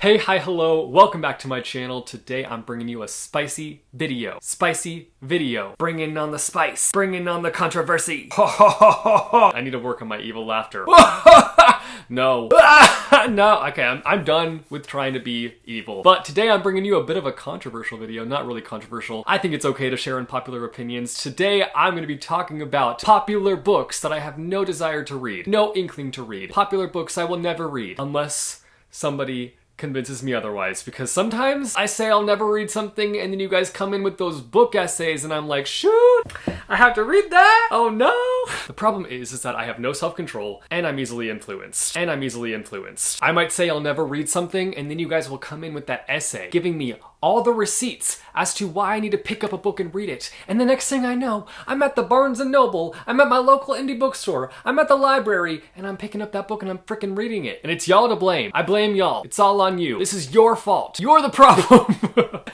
Hey, hi, hello, welcome back to my channel. Today I'm bringing you a spicy video. Bringing on the spice. Bringing on the controversy. I need to work on my evil laughter. No. No, okay, I'm done with trying to be evil. But today I'm bringing you a bit of a controversial video. Not really controversial. I think it's okay to share unpopular opinions. Today I'm going to be talking about popular books that I have no desire to read. No inkling to read. Popular books I will never read. Unless somebody convinces me otherwise, because sometimes I say I'll never read something and then you guys come in with those book essays and I'm like, shoot, I have to read that? Oh no. The problem is that I have no self-control and I'm easily influenced. I might say I'll never read something and then you guys will come in with that essay giving me all the receipts as to why I need to pick up a book and read it. And the next thing I know, I'm at the Barnes & Noble, I'm at my local indie bookstore, I'm at the library, and I'm picking up that book and I'm freaking reading it. And it's y'all to blame. I blame y'all. It's all on you. This is your fault. You're the problem.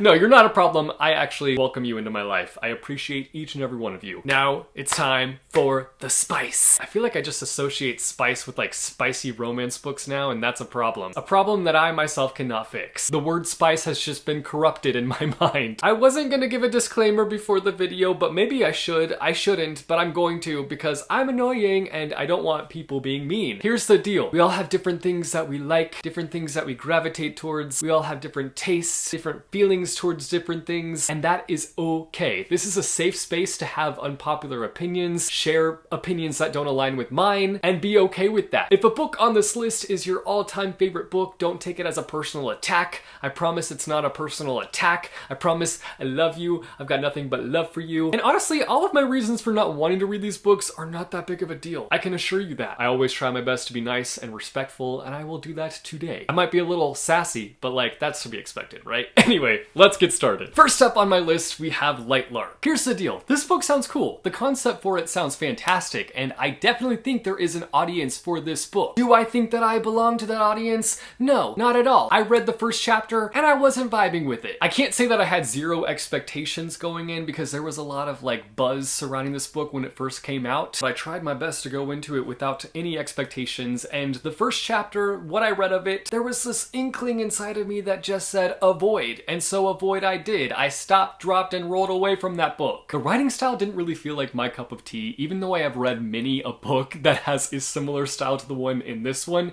No, you're not a problem. I actually welcome you into my life. I appreciate each and every one of you. Now, it's time for the spice. I feel like I just associate spice with like spicy romance books now, and that's a problem. A problem that I myself cannot fix. The word spice has just been corrupted in my mind. I wasn't gonna give a disclaimer before the video, but maybe I should. I shouldn't, but I'm going to because I'm annoying and I don't want people being mean. Here's the deal. We all have different things that we like, different things that we gravitate towards. We all have different tastes, different feelings towards different things, and that is okay. This is a safe space to have unpopular opinions, share opinions that don't align with mine, and be okay with that. If a book on this list is your all-time favorite book, don't take it as a personal attack. I promise it's not a personal attack. I promise I love you. I've got nothing but love for you. And honestly, all of my reasons for not wanting to read these books are not that big of a deal. I can assure you that. I always try my best to be nice and respectful, and I will do that today. I might be a little sassy, but like, that's to be expected, right? Anyway, let's get started. First up on my list, we have Light Lark. Here's the deal. This book sounds cool. The concept for it sounds fantastic, and I definitely think there is an audience for this book. Do I think that I belong to that audience? No, not at all. I read the first chapter, and I wasn't vibing with it. I can't say that I had zero expectations going in because there was a lot of like buzz surrounding this book when it first came out, but I tried my best to go into it without any expectations, and the first chapter, what I read of it, there was this inkling inside of me that just said avoid, and so avoid I did. I stopped, dropped, and rolled away from that book. The writing style didn't really feel like my cup of tea, even though I have read many a book that has a similar style to the one in this one.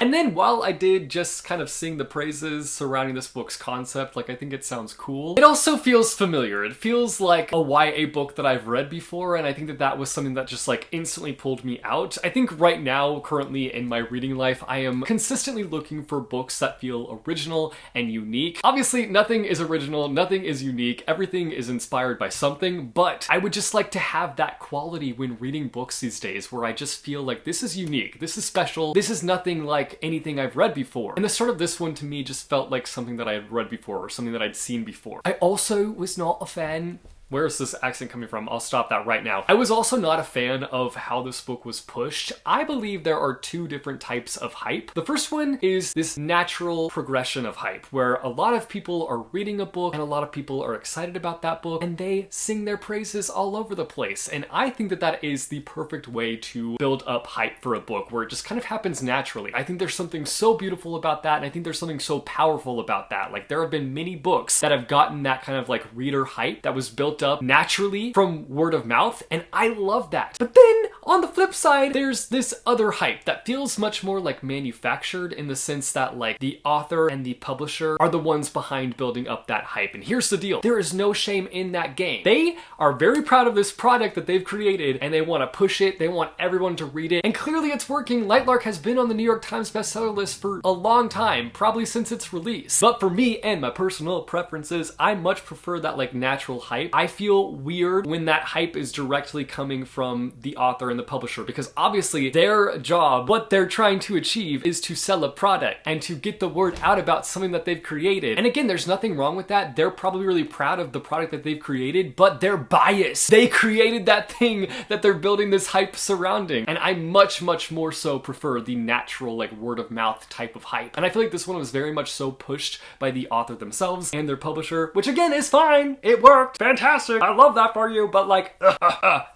And then while I did just kind of sing the praises surrounding this book's concept, like I think it sounds cool, it also feels familiar. It feels like a YA book that I've read before, and I think that that was something that just like instantly pulled me out. I think right now, currently in my reading life, I am consistently looking for books that feel original and unique. Obviously, nothing is original, nothing is unique, everything is inspired by something, but I would just like to have that quality when reading books these days where I just feel like this is unique, this is special, this is nothing like anything I've read before. And the start of this one to me just felt like something that I had read before or something that I'd seen before. I also was not a fan. Where is this accent coming from? I'll stop that right now. I was also not a fan of how this book was pushed. I believe there are two different types of hype. The first one is this natural progression of hype, where a lot of people are reading a book and a lot of people are excited about that book and they sing their praises all over the place. And I think that that is the perfect way to build up hype for a book, where it just kind of happens naturally. I think there's something so beautiful about that, and I think there's something so powerful about that. Like, there have been many books that have gotten that kind of like reader hype that was built up naturally from word of mouth, and I love that. But then on the flip side, there's this other hype that feels much more like manufactured, in the sense that like the author and the publisher are the ones behind building up that hype. And here's the deal. There is no shame in that game. They are very proud of this product that they've created and they want to push it. They want everyone to read it. And clearly it's working. Light Lark has been on the New York Times bestseller list for a long time, probably since its release. But for me and my personal preferences, I much prefer that like natural hype. I feel weird when that hype is directly coming from the author and the publisher, because obviously their job, what they're trying to achieve, is to sell a product and to get the word out about something that they've created. And again, there's nothing wrong with that. They're probably really proud of the product that they've created, but they're biased. They created that thing that they're building this hype surrounding. And I much, much more so prefer the natural like word of mouth type of hype. And I feel like this one was very much so pushed by the author themselves and their publisher, which again is fine. It worked. Fantastic. I love that for you, but like,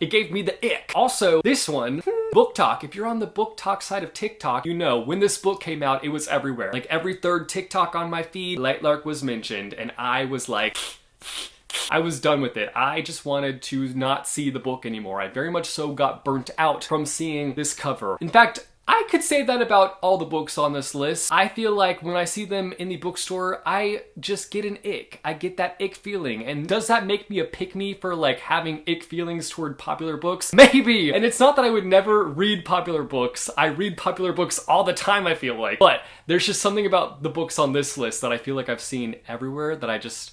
it gave me the ick. Also, this one, Book Talk. If you're on the Book Talk side of TikTok, you know when this book came out, it was everywhere. Like every third TikTok on my feed, Light Lark was mentioned, and I was like, I was done with it. I just wanted to not see the book anymore. I very much so got burnt out from seeing this cover. In fact, I could say that about all the books on this list. I feel like when I see them in the bookstore, I just get an ick. I get that ick feeling. And does that make me a pick-me for like having ick feelings toward popular books? Maybe! And it's not that I would never read popular books. I read popular books all the time, I feel like. But there's just something about the books on this list that I feel like I've seen everywhere that I just...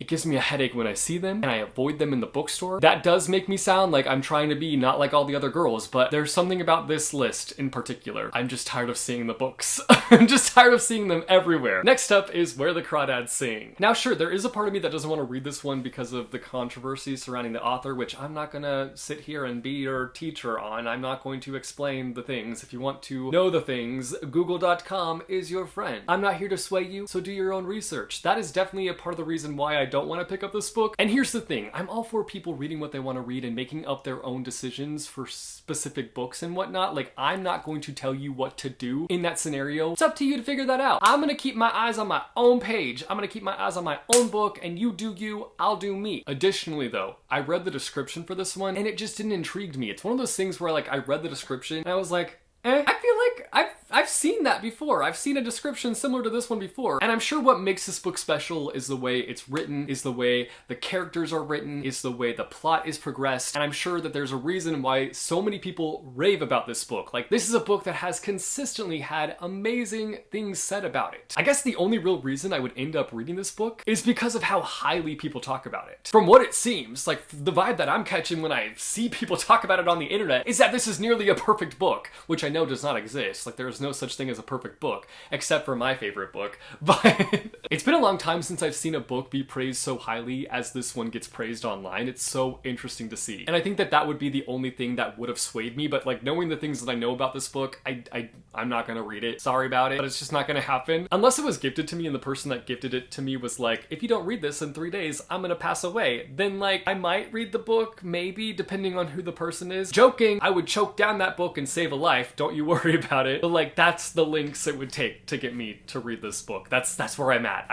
It gives me a headache when I see them, and I avoid them in the bookstore. That does make me sound like I'm trying to be not like all the other girls, but there's something about this list in particular. I'm just tired of seeing the books. I'm just tired of seeing them everywhere. Next up is Where the Crawdads Sing. Now sure, there is a part of me that doesn't want to read this one because of the controversy surrounding the author, which I'm not gonna sit here and be your teacher on. I'm not going to explain the things. If you want to know the things, google.com is your friend. I'm not here to sway you, so do your own research. That is definitely a part of the reason why I don't want to pick up this book. And here's the thing, I'm all for people reading what they want to read and making up their own decisions for specific books and whatnot. Like, I'm not going to tell you what to do in that scenario. It's up to you to figure that out. I'm gonna keep my eyes on my own page. I'm gonna keep my eyes on my own book, and you do you, I'll do me. Additionally though, I read the description for this one and it just didn't intrigue me. It's one of those things where like I read the description and I was like, I feel like I've seen that before. I've seen a description similar to this one before. And I'm sure what makes this book special is the way it's written, is the way the characters are written, is the way the plot is progressed. And I'm sure that there's a reason why so many people rave about this book. Like, this is a book that has consistently had amazing things said about it. I guess the only real reason I would end up reading this book is because of how highly people talk about it. From what it seems, like the vibe that I'm catching when I see people talk about it on the internet is that this is nearly a perfect book, which I know does not exist. Like, there's no such thing as a perfect book, except for my favorite book. But it's been a long time since I've seen a book be praised so highly as this one gets praised online. It's so interesting to see. And I think that that would be the only thing that would have swayed me, but like knowing the things that I know about this book, I'm not gonna read it. Sorry about it, but it's just not gonna happen. Unless it was gifted to me and the person that gifted it to me was like, if you don't read this in 3 days, I'm gonna pass away. Then like, I might read the book, maybe, depending on who the person is. Joking, I would choke down that book and save a life. Don't you worry about it. But like, that's the links it would take to get me to read this book. That's where I'm at.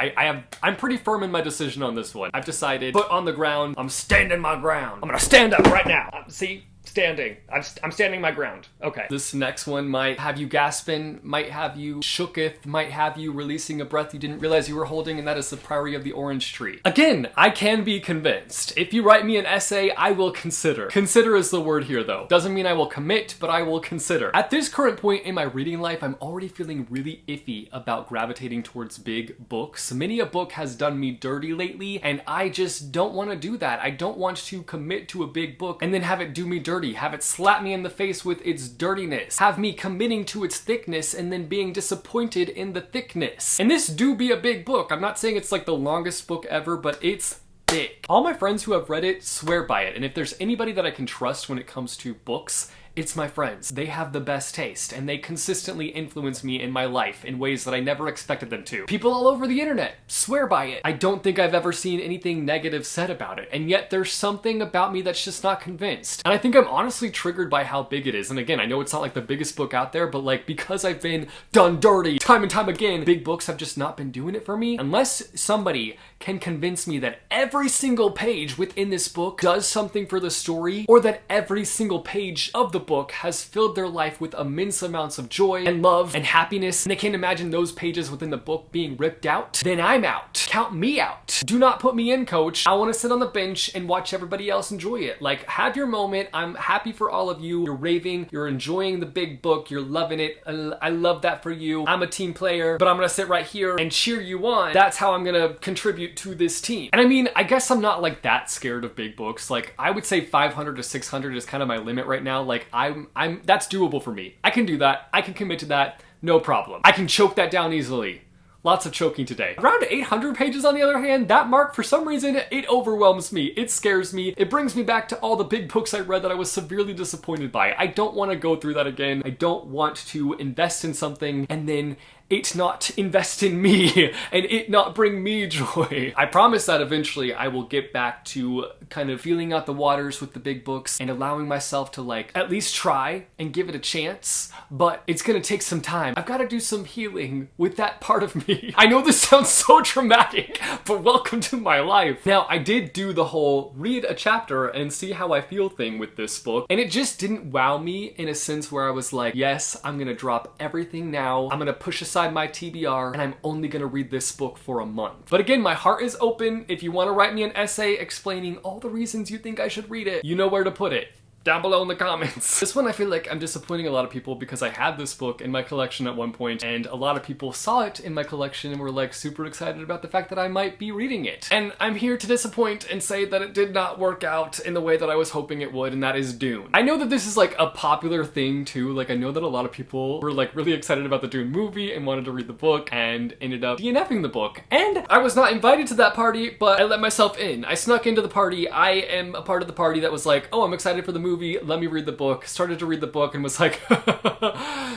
I'm pretty firm in my decision on this one. I've decided, foot on the ground, I'm standing my ground. I'm gonna stand up right now. See? Standing. I'm standing my ground. Okay. This next one might have you gasping, might have you shooketh, might have you releasing a breath you didn't realize you were holding, and that is The Priory of the Orange Tree. Again, I can be convinced. If you write me an essay, I will consider. Consider is the word here though. Doesn't mean I will commit, but I will consider. At this current point in my reading life, I'm already feeling really iffy about gravitating towards big books. Many a book has done me dirty lately, and I just don't want to do that. I don't want to commit to a big book and then have it do me dirty. Have it slap me in the face with its dirtiness. Have me committing to its thickness and then being disappointed in the thickness. And this do be a big book. I'm not saying it's like the longest book ever, but it's thick. All my friends who have read it swear by it. And if there's anybody that I can trust when it comes to books, it's my friends. They have the best taste, and they consistently influence me in my life in ways that I never expected them to. People all over the internet swear by it. I don't think I've ever seen anything negative said about it, and yet there's something about me that's just not convinced. And I think I'm honestly triggered by how big it is. And again, I know it's not like the biggest book out there, but like, because I've been done dirty time and time again, big books have just not been doing it for me. Unless somebody can convince me that every single page within this book does something for the story, or that every single page of the book has filled their life with immense amounts of joy and love and happiness, and they can't imagine those pages within the book being ripped out, then I'm out. Count me out. Do not put me in, coach. I want to sit on the bench and watch everybody else enjoy it. Like, have your moment. I'm happy for all of you. You're raving. You're enjoying the big book. You're loving it. I love that for you. I'm a team player, but I'm gonna sit right here and cheer you on. That's how I'm gonna contribute to this team. And I mean, I guess I'm not like that scared of big books. Like, I would say 500 to 600 is kind of my limit right now. Like, that's doable for me. I can do that. I can commit to that. No problem. I can choke that down easily. Lots of choking today. Around 800 pages on the other hand, that mark, for some reason, it overwhelms me. It scares me. It brings me back to all the big books I read that I was severely disappointed by. I don't want to go through that again. I don't want to invest in something and then it not invest in me and it not bring me joy. I promise that eventually I will get back to kind of feeling out the waters with the big books and allowing myself to like at least try and give it a chance, but it's gonna take some time. I've got to do some healing with that part of me. I know this sounds so dramatic, but welcome to my life. Now, I did do the whole read a chapter and see how I feel thing with this book, and it just didn't wow me in a sense where I was like, yes, I'm gonna drop everything now. I'm gonna push aside my TBR and I'm only gonna read this book for a month. But again, my heart is open. If you want to write me an essay explaining all the reasons you think I should read it, you know where to put it. Down below in the comments. This one I feel like I'm disappointing a lot of people because I had this book in my collection at one point and a lot of people saw it in my collection and were like super excited about the fact that I might be reading it. And I'm here to disappoint and say that it did not work out in the way that I was hoping it would, and that is Dune. I know that this is like a popular thing too. Like I know that a lot of people were like really excited about the Dune movie and wanted to read the book and ended up DNFing the book. And I was not invited to that party, but I let myself in. I snuck into the party. I am a part of the party that was like, oh, I'm excited for the movie. Let me read the book. Started to read the book and was like,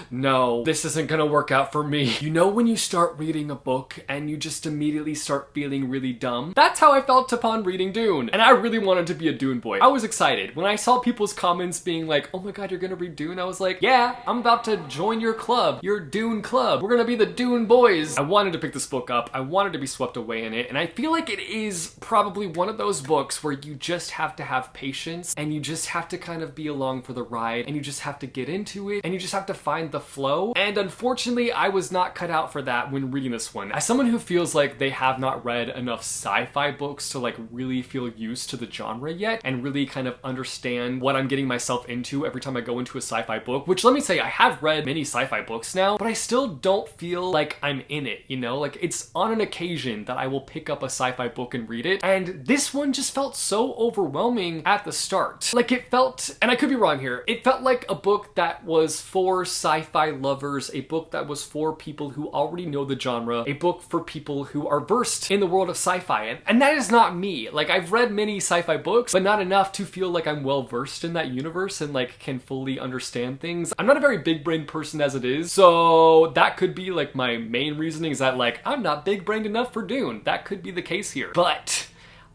no, this isn't gonna work out for me. You know when you start reading a book and you just immediately start feeling really dumb? That's how I felt upon reading Dune. And I really wanted to be a Dune boy. I was excited. When I saw people's comments being like, oh my god, you're gonna read Dune? I was like, yeah, I'm about to join your club. Your Dune club. We're gonna be the Dune boys. I wanted to pick this book up. I wanted to be swept away in it. And I feel like it is probably one of those books where you just have to have patience and you just have to kind of be along for the ride and you just have to get into it and you just have to find the flow. And unfortunately, I was not cut out for that when reading this one. As someone who feels like they have not read enough sci-fi books to like really feel used to the genre yet and really kind of understand what I'm getting myself into every time I go into a sci-fi book, which let me say, I have read many sci-fi books now, but I still don't feel like I'm in it, you know? Like it's on an occasion that I will pick up a sci-fi book and read it. And this one just felt so overwhelming at the start. Like it felt, and I could be wrong here, it felt like a book that was for sci-fi lovers, a book that was for people who already know the genre, a book for people who are versed in the world of sci-fi. And that is not me. Like I've read many sci-fi books, but not enough to feel like I'm well versed in that universe and like can fully understand things. I'm not a very big brain person as it is, so that could be like my main reasoning is that like, I'm not big brained enough for Dune. That could be the case here. But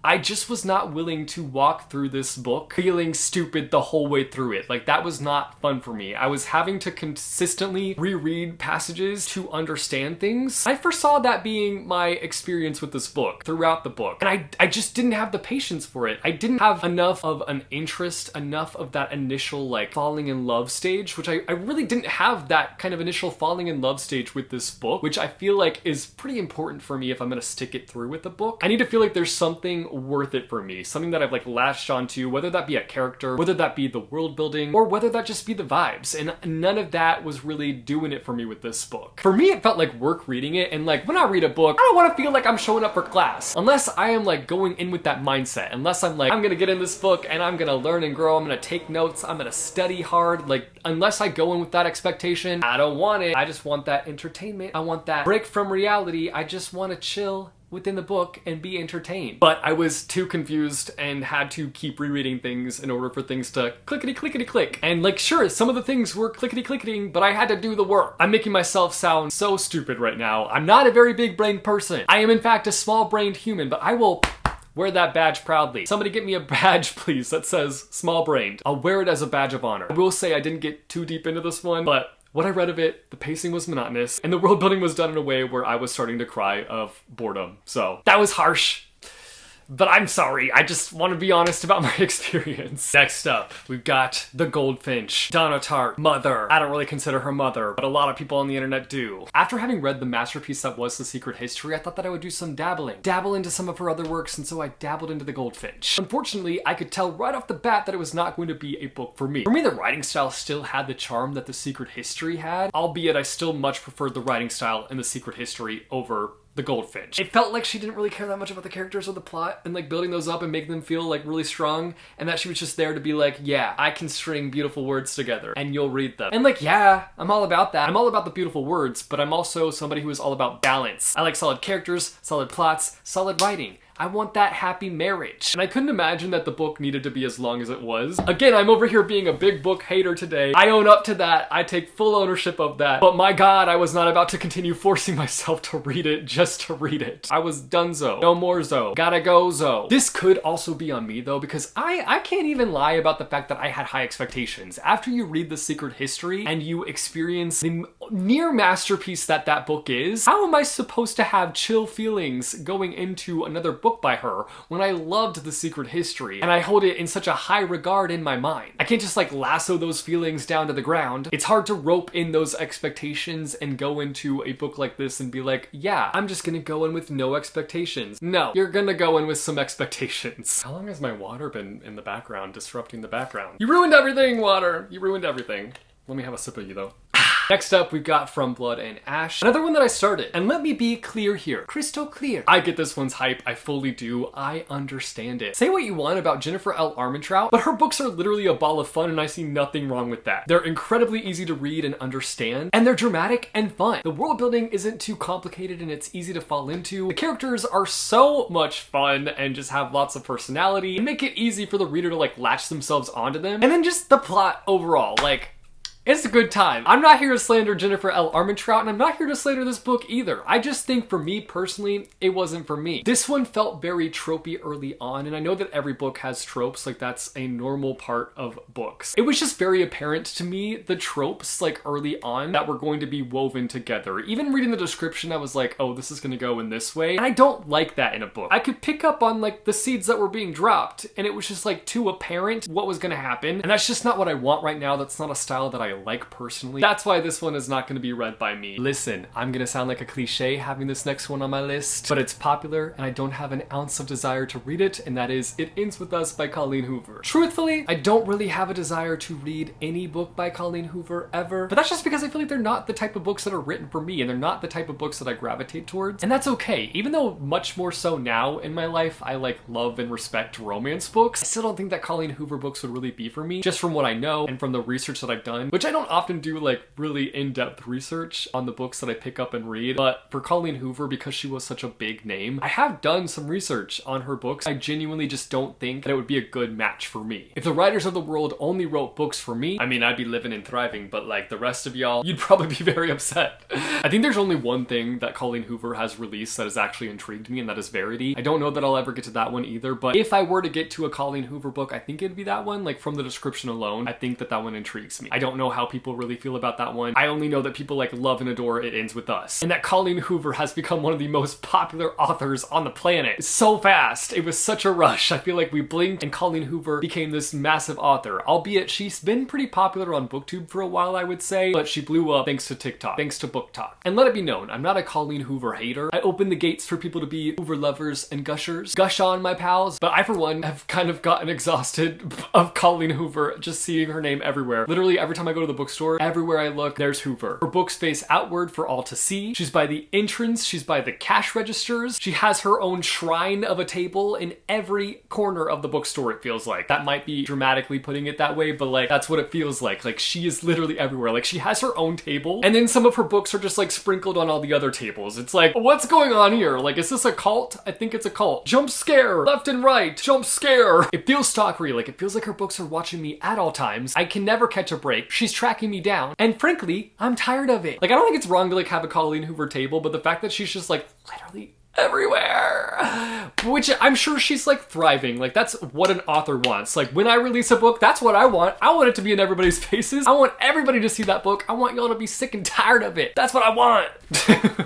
I just was not willing to walk through this book feeling stupid the whole way through it. Like that was not fun for me. I was having to consistently reread passages to understand things. I foresaw that being my experience with this book throughout the book. And I just didn't have the patience for it. I didn't have enough of an interest, enough of that initial like falling in love stage, which I really didn't have that kind of initial falling in love stage with this book, which I feel like is pretty important for me if I'm gonna stick it through with the book. I need to feel like there's something worth it for me, something that I've like latched onto, whether that be a character, whether that be the world building, or whether that just be the vibes. And none of that was really doing it for me with this book. For me, it felt like work reading it, and like when I read a book, I don't want to feel like I'm showing up for class unless I am like going in with that mindset, unless I'm like, I'm gonna get in this book and I'm gonna learn and grow, I'm gonna take notes, I'm gonna study hard. Like unless I go in with that expectation, I don't want it. I just want that entertainment. I want that break from reality. I just want to chill within the book and be entertained. But I was too confused and had to keep rereading things in order for things to clickety clickety click. And like, sure, some of the things were clickety clicketing, but I had to do the work. I'm making myself sound so stupid right now. I'm not a very big brained person. I am in fact a small brained human, but I will wear that badge proudly. Somebody get me a badge, please, that says small brained. I'll wear it as a badge of honor. I will say I didn't get too deep into this one, but what I read of it, the pacing was monotonous, and the world building was done in a way where I was starting to cry of boredom. So that was harsh. But I'm sorry, I just want to be honest about my experience. Next up, we've got The Goldfinch, Donna Tartt, mother. I don't really consider her mother, but a lot of people on the internet do. After having read the masterpiece that was The Secret History, I thought that I would do some dabbling. Dabble into some of her other works, and so I dabbled into The Goldfinch. Unfortunately, I could tell right off the bat that it was not going to be a book for me. For me, the writing style still had the charm that The Secret History had, albeit I still much preferred the writing style in The Secret History over The Goldfinch. It felt like she didn't really care that much about the characters or the plot and like building those up and making them feel like really strong, and that she was just there to be like, yeah, I can string beautiful words together and you'll read them. And like, yeah, I'm all about that. I'm all about the beautiful words, but I'm also somebody who is all about balance. I like solid characters, solid plots, solid writing. I want that happy marriage. And I couldn't imagine that the book needed to be as long as it was. Again, I'm over here being a big book hater today. I own up to that. I take full ownership of that. But my God, I was not about to continue forcing myself to read it just to read it. I was donezo. No more zo. Gotta go zo. This could also be on me though, because I can't even lie about the fact that I had high expectations. After you read The Secret History and you experience the near masterpiece that that book is, how am I supposed to have chill feelings going into another book by her when I loved The Secret History and I hold it in such a high regard in my mind? I can't just like lasso those feelings down to the ground. It's hard to rope in those expectations and go into a book like this and be like, yeah, I'm just gonna go in with no expectations. No, you're gonna go in with some expectations. How long has my water been in the background, disrupting the background? You ruined everything, water! You ruined everything. Let me have a sip of you though. Next up, we've got From Blood and Ash, another one that I started. And let me be clear here, crystal clear. I get this one's hype, I fully do. I understand it. Say what you want about Jennifer L. Armentrout, but her books are literally a ball of fun and I see nothing wrong with that. They're incredibly easy to read and understand, and they're dramatic and fun. The world building isn't too complicated and it's easy to fall into. The characters are so much fun and just have lots of personality and make it easy for the reader to like latch themselves onto them. And then just the plot overall, like, it's a good time. I'm not here to slander Jennifer L. Armentrout, and I'm not here to slander this book either. I just think for me personally, it wasn't for me. This one felt very tropey early on, and I know that every book has tropes, like that's a normal part of books. It was just very apparent to me, the tropes like early on that were going to be woven together. Even reading the description, I was like, oh, this is gonna go in this way. And I don't like that in a book. I could pick up on like the seeds that were being dropped, and it was just like too apparent what was gonna happen. And that's just not what I want right now. That's not a style that I like personally. That's why this one is not going to be read by me. Listen, I'm going to sound like a cliche having this next one on my list, but it's popular and I don't have an ounce of desire to read it, and that is It Ends With Us by Colleen Hoover. Truthfully, I don't really have a desire to read any book by Colleen Hoover ever, but that's just because I feel like they're not the type of books that are written for me, and they're not the type of books that I gravitate towards, and that's okay. Even though much more so now in my life, I like love and respect romance books, I still don't think that Colleen Hoover books would really be for me, just from what I know and from the research that I've done, which I don't often do like really in-depth research on the books that I pick up and read. But for Colleen Hoover, because she was such a big name, I have done some research on her books. I genuinely just don't think that it would be a good match for me. If the writers of the world only wrote books for me, I mean, I'd be living and thriving, but like the rest of y'all, you'd probably be very upset. I think there's only one thing that Colleen Hoover has released that has actually intrigued me, and that is Verity. I don't know that I'll ever get to that one either, but if I were to get to a Colleen Hoover book, I think it'd be that one. Like from the description alone, I think that that one intrigues me. I don't know how people really feel about that one. I only know that people like love and adore It Ends With Us, and that Colleen Hoover has become one of the most popular authors on the planet so fast. It was such a rush. I feel like we blinked and Colleen Hoover became this massive author, albeit she's been pretty popular on BookTube for a while, I would say, but she blew up thanks to TikTok, thanks to Book Talk. And let it be known, I'm not a Colleen Hoover hater. I open the gates for people to be Hoover lovers and gushers. Gush on, my pals, but I for one have kind of gotten exhausted of Colleen Hoover, just seeing her name everywhere. Literally every time I go to the bookstore, everywhere I look, there's Hoover. Her books face outward for all to see. She's by the entrance, she's by the cash registers. She has her own shrine of a table in every corner of the bookstore, it feels like. That might be dramatically putting it that way, but like that's what it feels like. Like she is literally everywhere. Like she has her own table, and then some of her books are just like sprinkled on all the other tables. It's like, what's going on here? Like, is this a cult? I think it's a cult. Jump scare, left and right, jump scare. It feels stalkery, like it feels like her books are watching me at all times. I can never catch a break. She's tracking me down, and frankly, I'm tired of it. Like, I don't think it's wrong to like have a Colleen Hoover table, but the fact that she's just like literally everywhere, which I'm sure she's like thriving. Like that's what an author wants. Like when I release a book, that's what I want. I want it to be in everybody's faces. I want everybody to see that book. I want y'all to be sick and tired of it. That's what I want.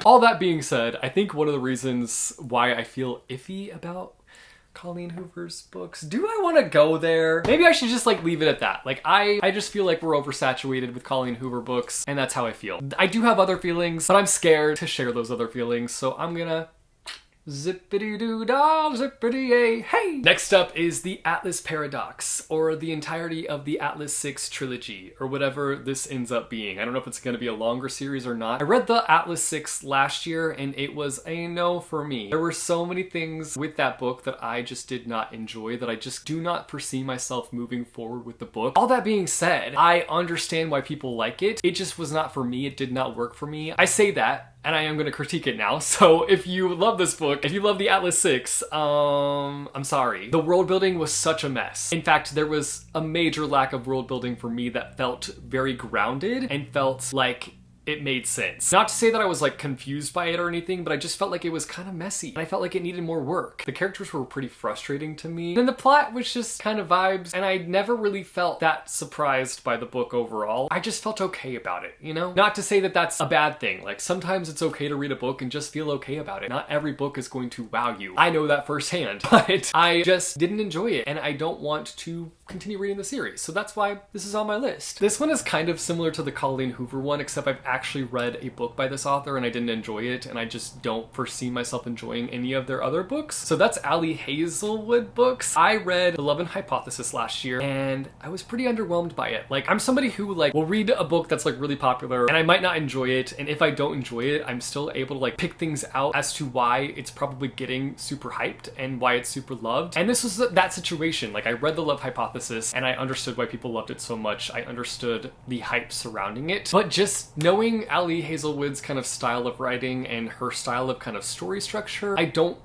All that being said, I think one of the reasons why I feel iffy about Colleen Hoover's books, do I want to go there? Maybe I should just like leave it at that. Like I just feel like we're oversaturated with Colleen Hoover books, and that's how I feel. I do have other feelings, but I'm scared to share those other feelings, so I'm gonna zippity-doo-dah, zippity-yay, hey! Next up is the Atlas Paradox, or the entirety of the Atlas 6 trilogy, or whatever this ends up being. I don't know if it's going to be a longer series or not. I read the Atlas 6 last year, and it was a no for me. There were so many things with that book that I just did not enjoy, that I just do not foresee myself moving forward with the book. All that being said, I understand why people like it. It just was not for me. It did not work for me. I say that and I am going to critique it now. So if you love this book, if you love the Atlas Six, I'm sorry. The world building was such a mess. In fact, there was a major lack of world building for me that felt very grounded and felt like it made sense. Not to say that I was like confused by it or anything, but I just felt like it was kind of messy. And I felt like it needed more work. The characters were pretty frustrating to me. And the plot was just kind of vibes, and I never really felt that surprised by the book overall. I just felt okay about it, you know? Not to say that that's a bad thing. Like, sometimes it's okay to read a book and just feel okay about it. Not every book is going to wow you. I know that firsthand, but I just didn't enjoy it, and I don't want to continue reading the series. So that's why this is on my list. This one is kind of similar to the Colleen Hoover one, except I've actually read a book by this author and I didn't enjoy it, and I just don't foresee myself enjoying any of their other books. So that's Ali Hazelwood books. I read The Love and Hypothesis last year and I was pretty underwhelmed by it. Like, I'm somebody who like will read a book that's like really popular and I might not enjoy it, and if I don't enjoy it, I'm still able to like pick things out as to why it's probably getting super hyped and why it's super loved. And this was that situation. Like, I read The Love Hypothesis and I understood why people loved it so much. I understood the hype surrounding it, but just knowing Ali Hazelwood's kind of style of writing and her style of kind of story structure, I don't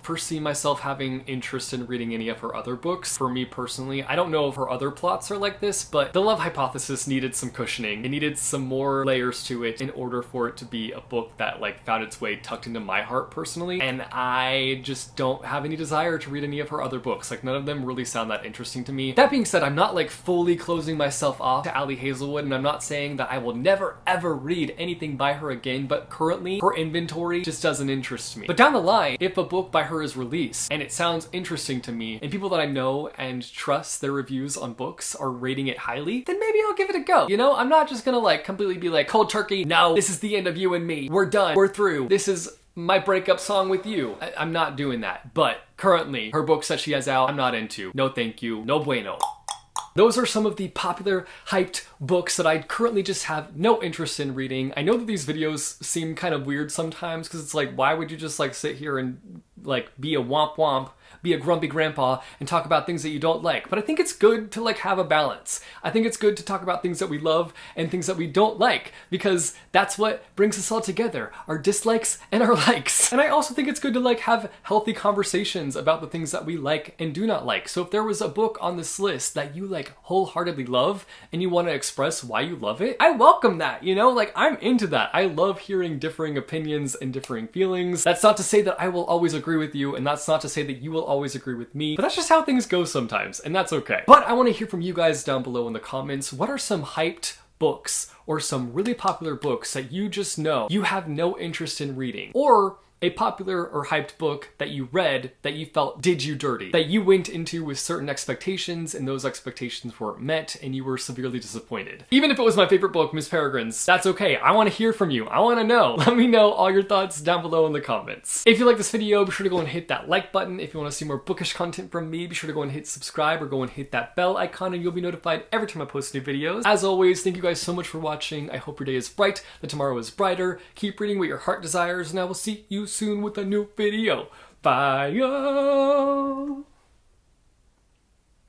foresee myself having interest in reading any of her other books. For me personally, I don't know if her other plots are like this, but The Love Hypothesis needed some cushioning. It needed some more layers to it in order for it to be a book that like found its way tucked into my heart personally, and I just don't have any desire to read any of her other books. Like, none of them really sound that interesting to me. That being said, I'm not like fully closing myself off to Ali Hazelwood, and I'm not saying that I will never ever read anything by her again, but currently her inventory just doesn't interest me. But down the line, if a book by her is released and it sounds interesting to me, and people that I know and trust their reviews on books are rating it highly, then maybe I'll give it a go. You know, I'm not just gonna like completely be like cold turkey, no, this is the end of you and me, we're done, we're through, this is my breakup song with you. I'm not doing that. But currently, her books that she has out, I'm not into. No thank you, no bueno. Those are some of the popular, hyped books that I currently just have no interest in reading. I know that these videos seem kind of weird sometimes, because it's like, why would you just like sit here and like be a womp womp, be a grumpy grandpa, and talk about things that you don't like? But I think it's good to like have a balance. I think it's good to talk about things that we love and things that we don't like, because that's what brings us all together, our dislikes and our likes. And I also think it's good to like have healthy conversations about the things that we like and do not like. So if there was a book on this list that you like wholeheartedly love and you want to express why you love it, I welcome that, you know? Like, I'm into that. I love hearing differing opinions and differing feelings. That's not to say that I will always agree with you, and that's not to say that you will always agree with me, but that's just how things go sometimes, and that's okay. But I want to hear from you guys down below in the comments. What are some hyped books or some really popular books that you just know you have no interest in reading? Or a popular or hyped book that you read that you felt did you dirty, that you went into with certain expectations and those expectations weren't met and you were severely disappointed. Even if it was my favorite book, Miss Peregrine's, that's okay. I want to hear from you. I want to know. Let me know all your thoughts down below in the comments. If you like this video, be sure to go and hit that like button. If you want to see more bookish content from me, be sure to go and hit subscribe or go and hit that bell icon and you'll be notified every time I post new videos. As always, thank you guys so much for watching. I hope your day is bright, that tomorrow is brighter. Keep reading what your heart desires, and I will see you soon with a new video. Bye.